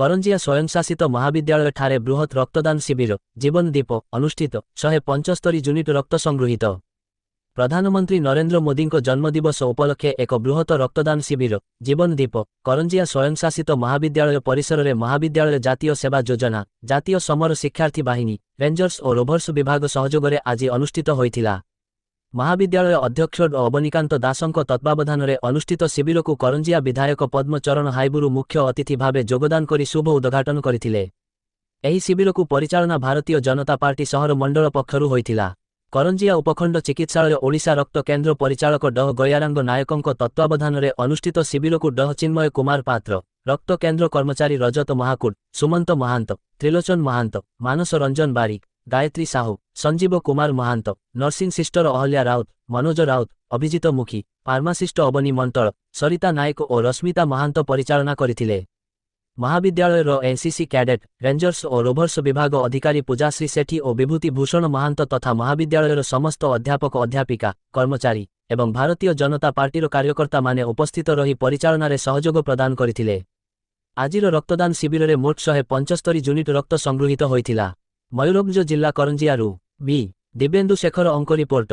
କରଞ୍ଜିଆ ସ୍ୱୟଂଶାସିତ ମହାବିଦ୍ୟାଳୟଠାରେ ବୃହତ୍ ରକ୍ତଦାନ ଶିବିର ଜୀବନ ଦୀପ ଅନୁଷ୍ଠିତ 175 ୟୁନିଟ୍ ରକ୍ତ ସଂଗୃହୀତ। ପ୍ରଧାନମନ୍ତ୍ରୀ ନରେନ୍ଦ୍ର ମୋଦିଙ୍କ ଜନ୍ମଦିବସ ଉପଲକ୍ଷେ ଏକ ବୃହତ ରକ୍ତଦାନ ଶିବିର ଜୀବନ ଦୀପ କରଞ୍ଜିଆ ସ୍ୱୟଂଶାସିତ ମହାବିଦ୍ୟାଳୟ ପରିସରରେ ମହାବିଦ୍ୟାଳୟ ଜାତୀୟ ସେବା ଯୋଜନା ଜାତୀୟ ସମର ଶିକ୍ଷାର୍ଥୀ ବାହିନୀ ରେଞ୍ଜର୍ସ ଓ ରୋଭର୍ସ ବିଭାଗ ସହଯୋଗରେ ଆଜି ଅନୁଷ୍ଠିତ ହୋଇଥିଲା। ମହାବିଦ୍ୟାଳୟ ଅଧ୍ୟକ୍ଷ ଅବନୀକାନ୍ତ ଦାସଙ୍କ ତତ୍ତ୍ୱାବଧାନରେ ଅନୁଷ୍ଠିତ ଶିବିରକୁ କରଞ୍ଜିଆ ବିଧାୟକ ପଦ୍ମଚରଣ ହାଇବୁରୁ ମୁଖ୍ୟ ଅତିଥି ଭାବେ ଯୋଗଦାନ କରି ଶୁଭ ଉଦ୍ଘାଟନ କରିଥିଲେ। ଏହି ଶିବିରକୁ ପରିଚାଳନା ଭାରତୀୟ ଜନତା ପାର୍ଟି ସହର ମଣ୍ଡଳ ପକ୍ଷରୁ ହୋଇଥିଲା। କରଞ୍ଜିଆ ଉପଖଣ୍ଡ ଚିକିତ୍ସାଳୟ ଓଡ଼ିଶା ରକ୍ତ କେନ୍ଦ୍ର ପରିଚାଳକ ଡଃ ଗୟାରାଙ୍ଗ ନାୟକଙ୍କ ତତ୍ତ୍ୱାବଧାନରେ ଅନୁଷ୍ଠିତ ଶିବିରକୁ ଡଃ ଚିନ୍ମୟ କୁମାର ପାତ୍ର ରକ୍ତ କେନ୍ଦ୍ର କର୍ମଚାରୀ ରଜତ ମହାକୁଡ଼ ସୁମନ୍ତ ମହାନ୍ତ ତ୍ରିଲୋଚନ ମହାନ୍ତ ମାନସ ରଞ୍ଜନ ବାରିକ ଗାୟତ୍ରୀ ସାହୁ ସଞ୍ଜୀବ କୁମାର ମହାନ୍ତ ନର୍ସିଂ ସିଷ୍ଟର ଅହଲ୍ୟା ରାଉତ ମନୋଜ ରାଉତ ଅଭିଜିତ ମୁଖୀ ଫାର୍ମାସିଷ୍ଟ ଅବନୀ ମଣ୍ଟଳ ସରିତା ନାୟକ ଓ ରଶ୍ମିତା ମହାନ୍ତ ପରିଚାଳନା କରିଥିଲେ। ମହାବିଦ୍ୟାଳୟର ଏନ୍ସିସି କ୍ୟାଡେଟ୍ ରେଞ୍ଜର୍ସ ଓ ରୋଭର୍ସ ବିଭାଗ ଅଧିକାରୀ ପୂଜାଶ୍ରୀ ସେଠୀ ଓ ବିଭୂତି ଭୂଷଣ ମହାନ୍ତ ତଥା ମହାବିଦ୍ୟାଳୟର ସମସ୍ତ ଅଧ୍ୟାପକ ଅଧ୍ୟାପିକା କର୍ମଚାରୀ ଏବଂ ଭାରତୀୟ ଜନତା ପାର୍ଟିର କାର୍ଯ୍ୟକର୍ତ୍ତାମାନେ ଉପସ୍ଥିତ ରହି ପରିଚାଳନାରେ ସହଯୋଗ ପ୍ରଦାନ କରିଥିଲେ। ଆଜିର ରକ୍ତଦାନ ଶିବିରରେ ମୋଟ 175 ୟୁନିଟ୍ ରକ୍ତ ସଂଗୃହୀତ ହୋଇଥିଲା। ମୟୂରଭଞ୍ଜ ଜିଲ୍ଲା କରଞ୍ଜିଆରୁ ବି ଦିବ୍ୟେନ୍ଦୁ ଶେଖର ଅଙ୍କ ରିପୋର୍ଟ।